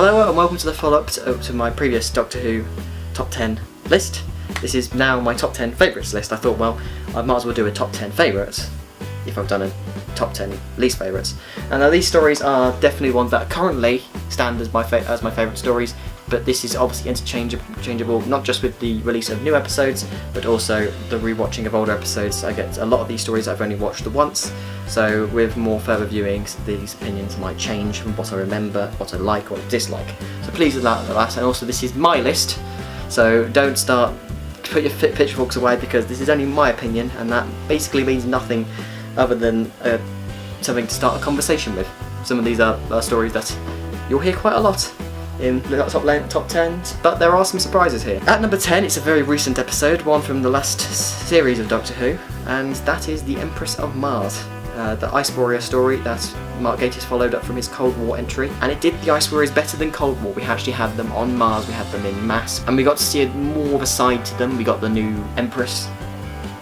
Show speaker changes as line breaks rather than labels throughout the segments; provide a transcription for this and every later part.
Hello and welcome to the follow-up to my previous Doctor Who top 10 list. This is now my top 10 favourites list. I thought, well, I might as well do a top 10 favourites if I've done a top 10 least favourites. And now these stories are definitely ones that currently stand as my favourite stories, but this is obviously interchangeable, not just with the release of new episodes, but also the rewatching of older episodes. I get a lot of these stories I've only watched once, so with more further viewings, these opinions might change from what I remember, what I like, what I dislike. So please allow that, and also this is my list, so don't put your pitchforks away, because this is only my opinion, and that basically means nothing other than something to start a conversation with. Some of these are stories that you'll hear quite a lot in the top 10s, but there are some surprises here. At number 10, it's a very recent episode, one from the last series of Doctor Who, and that is the Empress of Mars, the Ice Warrior story that Mark Gatiss followed up from his Cold War entry, and it did the Ice Warriors better than Cold War. We actually had them on Mars, we had them in mass, and we got to see more of a side to them. We got the new Empress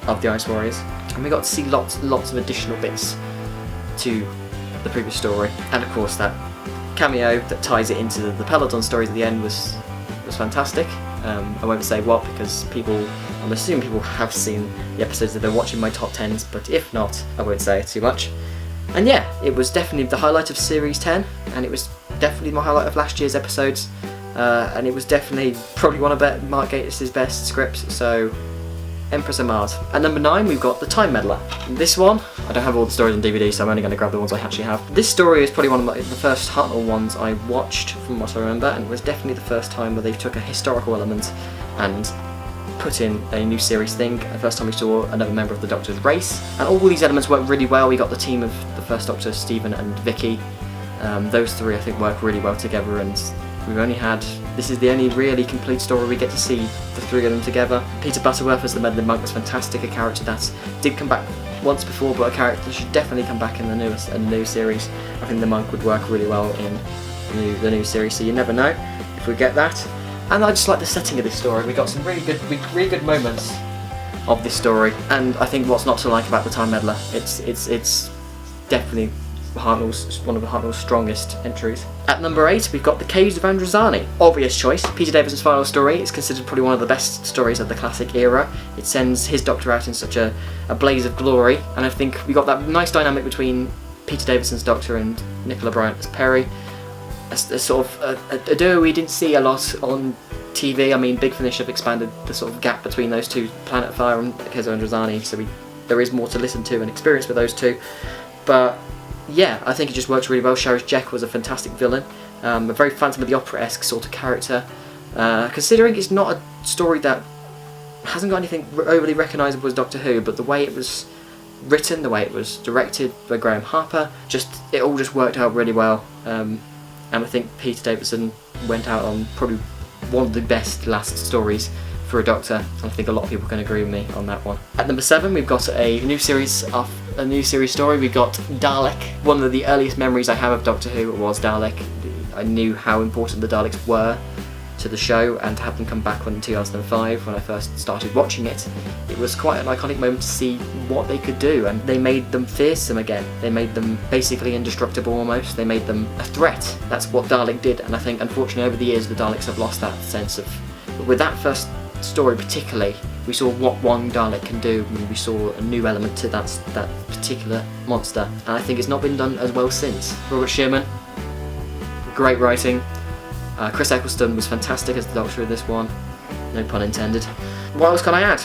of the Ice Warriors, and we got to see lots of additional bits to the previous story, and of course that cameo that ties it into the Peloton stories at the end was fantastic. I won't say what, because I'm assuming people have seen the episodes that they're watching my top 10s, but if not, I won't say it too much. And yeah, it was definitely the highlight of Series 10, and it was definitely my highlight of last year's episodes, and it was definitely probably one of Mark Gatiss' best scripts, so Empress of Mars. At number 9, we've got The Time Meddler. This one, I don't have all the stories on DVD, so I'm only going to grab the ones I actually have. This story is probably one of the first Hartnell ones I watched, from what I remember, and it was definitely the first time where they took a historical element and put in a new series thing. The first time we saw another member of the Doctor's race, and all these elements worked really well. We got the team of the first Doctor, Stephen and Vicky. Those three, I think, work really well together, and this is the only really complete story we get to see the three of them together. Peter Butterworth as the Meddling Monk was fantastic, a character that did come back once before, but a character that should definitely come back in the new series. I think the Monk would work really well in the new series, so you never know if we get that. And I just like the setting of this story. We got some really good moments of this story, and I think what's not to like about The Time Meddler, it's definitely one of Hartnell's strongest entries. At number 8, we've got The Caves of Androzani. Obvious choice. Peter Davison's final story is considered probably one of the best stories of the classic era. It sends his Doctor out in such a blaze of glory, and I think we got that nice dynamic between Peter Davison's Doctor and Nicola Bryant as Perry. A sort of a duo we didn't see a lot on TV. I mean, Big Finish have expanded the sort of gap between those two, Planet Fire and Caves of Androzani, so there is more to listen to and experience with those two. But yeah, I think it just works really well. Sheriff Jack was a fantastic villain, a very Phantom of the Opera-esque sort of character. Considering it's not a story that hasn't got anything overly recognisable as Doctor Who, but the way it was written, the way it was directed by Graham Harper, it all just worked out really well. And I think Peter Davison went out on probably one of the best last stories for a Doctor, and I think a lot of people can agree with me on that one. At number 7, we've got a new series story. We've got Dalek. One of the earliest memories I have of Doctor Who was Dalek. I knew how important the Daleks were to the show, and to have them come back in 2005 when I first started watching it, it was quite an iconic moment to see what they could do, and they made them fearsome again. They made them basically indestructible almost. They made them a threat. That's what Dalek did, and I think unfortunately over the years the Daleks have lost that sense of... But with that first story particularly, we saw what one Dalek can do, and we saw a new element to that particular monster, and I think it's not been done as well since. Robert Sherman, great writing. Chris Eccleston was fantastic as the Doctor in this one, no pun intended. What else can I add?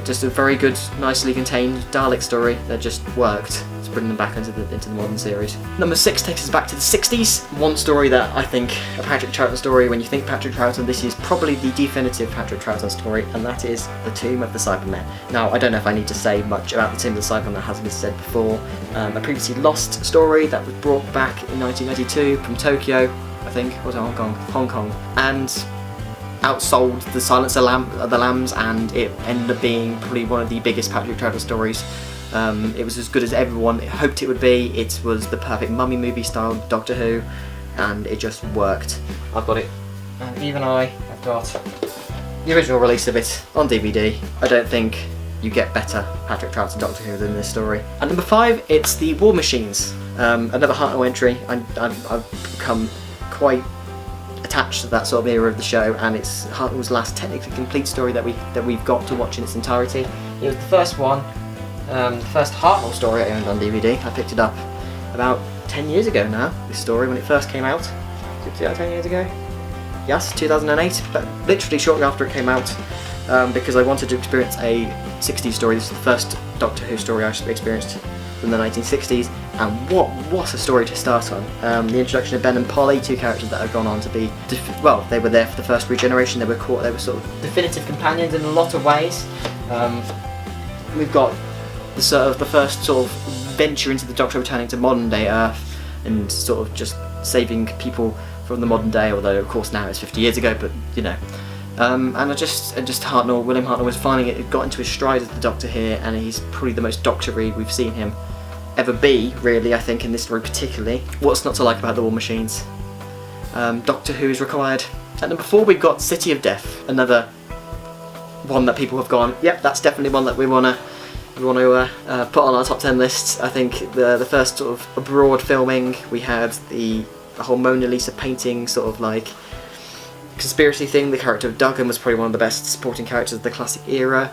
Just a very good, nicely contained Dalek story that just worked to bring them back into the modern series. Number 6 takes us back to the 60s. One story that I think, a Patrick Troughton story, when you think Patrick Troughton, this is probably the definitive Patrick Troughton story, and that is The Tomb of the Cybermen. Now, I don't know if I need to say much about The Tomb of the Cybermen that hasn't been said before. A previously lost story that was brought back in 1992 from Tokyo, I think, or was it Hong Kong, and outsold the Silence of the Lambs, and it ended up being probably one of the biggest Patrick Troughton stories. It was as good as everyone hoped it would be. It was the perfect mummy movie style Doctor Who, and it just worked. I've got it, and even I have got the original release of it on DVD. I don't think you get better Patrick Troughton Doctor Who than this story. At number 5, it's The War Machines. Another Hartnell entry. I've become quite attached to that sort of era of the show, and it's Hartnell's last technically complete story that we've got to watch in its entirety. It was the first one, the first Hartnell story I owned on DVD. I picked it up about 10 years ago now, this story, when it first came out. 10 years ago? Yes, 2008, but literally shortly after it came out, because I wanted to experience a 60s story. This is the first Doctor Who story I experienced from the 1960s, and what a story to start on. The introduction of Ben and Polly, two characters that have gone on to be, well, they were there for the first regeneration. They were sort of definitive companions in a lot of ways. We've got the first sort of venture into the Doctor returning to modern day Earth and sort of just saving people from the modern day, although of course now it's 50 years ago, but you know. And William Hartnell was got into his stride as the Doctor here, and he's probably the most Doctor-y we've seen him ever be, really, I think, in this story particularly. What's not to like about the War Machines? Doctor Who is required. At number 4 we've got City of Death, another one that people have gone, yep, that's definitely one that we want to put on our top 10 lists. I think the first sort of abroad filming, we had the whole Mona Lisa painting sort of like conspiracy thing. The character of Duggan was probably one of the best supporting characters of the classic era.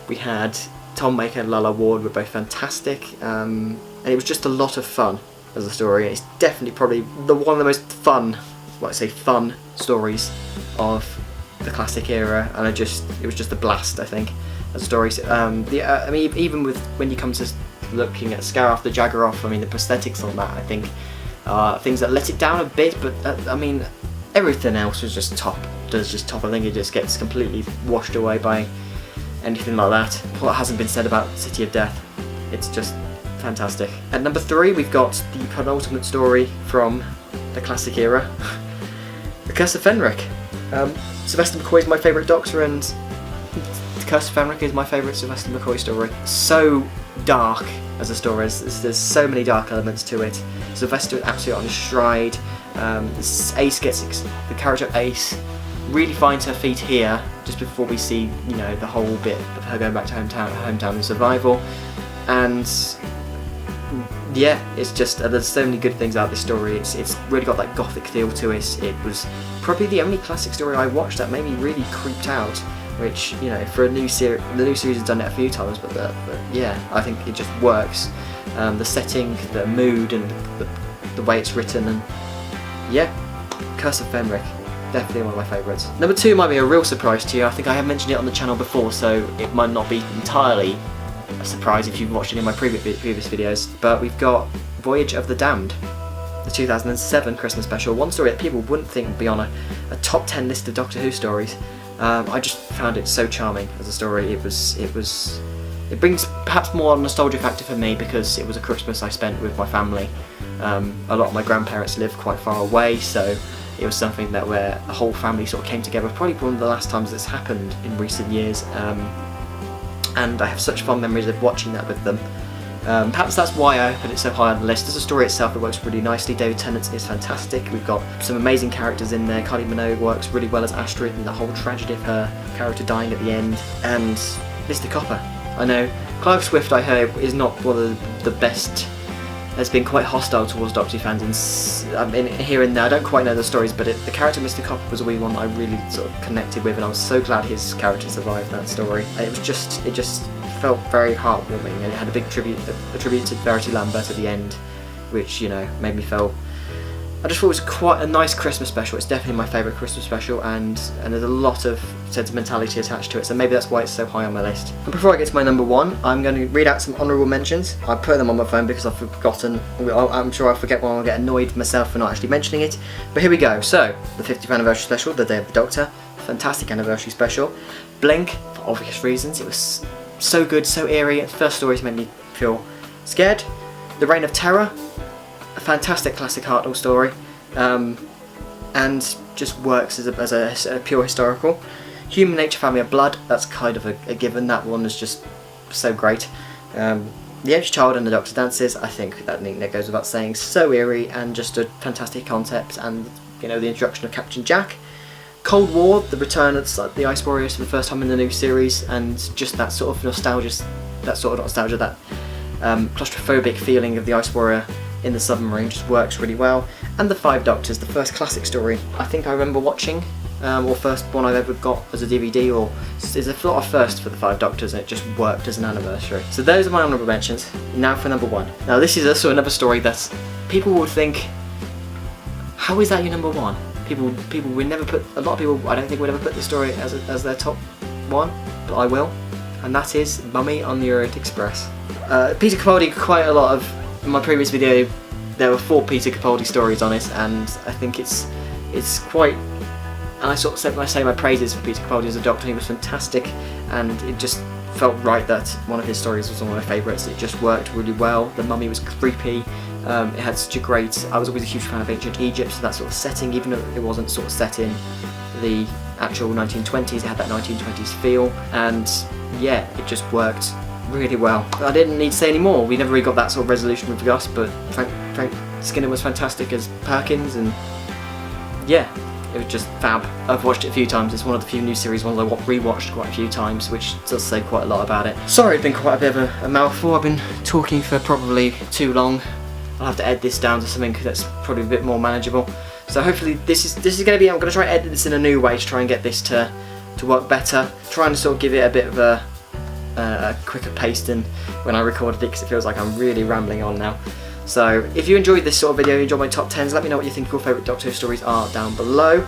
We had Tom Baker and Lalla Ward were both fantastic, and it was just a lot of fun as a story. It's definitely probably one of the most fun, fun stories of the classic era, and it was just a blast, I think, as a story. I mean, even with when you come to looking at Scaraf the Jaggeroff, I mean, the prosthetics on that, I think, things that let it down a bit, but I mean, everything else was just top. I think it just gets completely washed away by anything like that. What hasn't been said about City of Death? It's just fantastic. At number 3 we've got the penultimate story from the classic era, The Curse of Fenric. Sylvester McCoy is my favourite Doctor, and The Curse of Fenric is my favourite Sylvester McCoy story. So dark as a story, there's so many dark elements to it. Sylvester is absolutely on his stride. The character of Ace really finds her feet here just before we see, you know, the whole bit of her going back to her hometown and survival. And yeah, it's just there's so many good things about this story. It's really got that gothic feel to it. It was probably the only classic story I watched that made me really creeped out, which, you know, for a new series, the new series has done it a few times, but yeah, I think it just works. The setting, the mood, and the way it's written, and yeah, Curse of Fenric, definitely one of my favourites. Number 2 might be a real surprise to you. I think I have mentioned it on the channel before, so it might not be entirely a surprise if you've watched it in my previous videos, but we've got Voyage of the Damned, the 2007 Christmas special, one story that people wouldn't think would be on a top 10 list of Doctor Who stories. I just found it so charming as a story. It brings perhaps more nostalgia factor for me because it was a Christmas I spent with my family. A lot of my grandparents live quite far away, so it was something that where the whole family sort of came together. Probably one of the last times that's happened in recent years, and I have such fond memories of watching that with them. Perhaps that's why I put it so high on the list. As a story itself, it works really nicely. David Tennant is fantastic. We've got some amazing characters in there. Kylie Minogue works really well as Astrid, and the whole tragedy of her character dying at the end. And Mr. Copper. I know Clive Swift, I heard, is not one of the best. Has been quite hostile towards Doctor Who fans in here and there. I don't quite know the stories, but the character Mr. Copper was a wee one that I really sort of connected with, and I was so glad his character survived that story. It just felt very heartwarming, and it had a big tribute to Verity Lambert at the end, which, you know, made me feel. I just thought it was quite a nice Christmas special. It's definitely my favourite Christmas special, and there's a lot of sentimentality attached to it, so maybe that's why it's so high on my list. And before I get to my number 1, I'm going to read out some honourable mentions. I put them on my phone because I've forgotten. I'm sure I'll forget one. I'll get annoyed with myself for not actually mentioning it. But here we go. So, the 50th anniversary special, The Day of the Doctor. Fantastic anniversary special. Blink, for obvious reasons. It was so good, so eerie. First stories made me feel scared. The Reign of Terror. A fantastic classic Hartnell story, and just works as a pure historical. Human Nature, Family of Blood, that's kind of a given. That one is just so great. The Ancient Child and the Doctor Dances, I think that goes without saying, so eerie and just a fantastic concept, and, you know, the introduction of Captain Jack. Cold War, the return of the Ice Warriors for the first time in the new series, and just that sort of nostalgia, that claustrophobic feeling of the Ice Warrior in the submarine just works really well. and The Five Doctors, the first classic story I think I remember watching, or first one I've ever got as a DVD, or there's a lot of first for The Five Doctors and it just worked as an anniversary. So those are my honourable mentions. Now for number 1. Now this is also another story that people would think, how is that your number 1? People would never put, a lot of people I don't think would ever put this story as their top 1, but I will, and that is Mummy on the Orient Express. Peter Capaldi, quite a lot of, in my previous video there were 4 Peter Capaldi stories on it, and I think it's quite, and I sort of said when I say my praises for Peter Capaldi as a Doctor, he was fantastic, and it just felt right that one of his stories was one of my favourites. It just worked really well. The Mummy was creepy. It had such a great, I was always a huge fan of ancient Egypt, so that sort of setting, even though it wasn't sort of set in the actual 1920s, it had that 1920s feel, and yeah, it just worked really well. I didn't need to say any more. We never really got that sort of resolution with Gus, but Frank Skinner was fantastic as Perkins, and yeah, it was just fab. I've watched it a few times. It's one of the few new series ones I rewatched quite a few times, which does say quite a lot about it. Sorry, it's been quite a bit of a mouthful. I've been talking for probably too long. I'll have to edit this down to something that's probably a bit more manageable. So hopefully this is going to be, I'm going to try and edit this in a new way to try and get this to work better. Trying to sort of give it a bit of a quicker pace than when I recorded it, because it feels like I'm really rambling on now. So if you enjoyed this sort of video, you enjoyed my top 10s, let me know what you think your favourite Doctor Who stories are down below.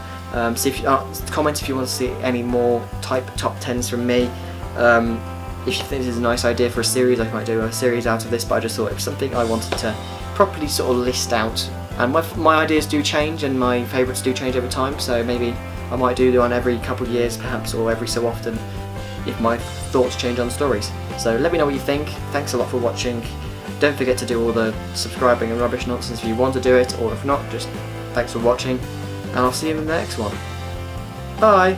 See if you comment if you want to see any more type top 10s from me. If you think this is a nice idea for a series, I might do a series out of this, but I just thought it was something I wanted to properly sort of list out. And my ideas do change and my favourites do change over time, so maybe I might do one every couple of years perhaps, or every so often if my thoughts change on stories. So let me know what you think. Thanks a lot for watching. Don't forget to do all the subscribing and rubbish nonsense if you want to do it, or if not, just thanks for watching, and I'll see you in the next one. Bye!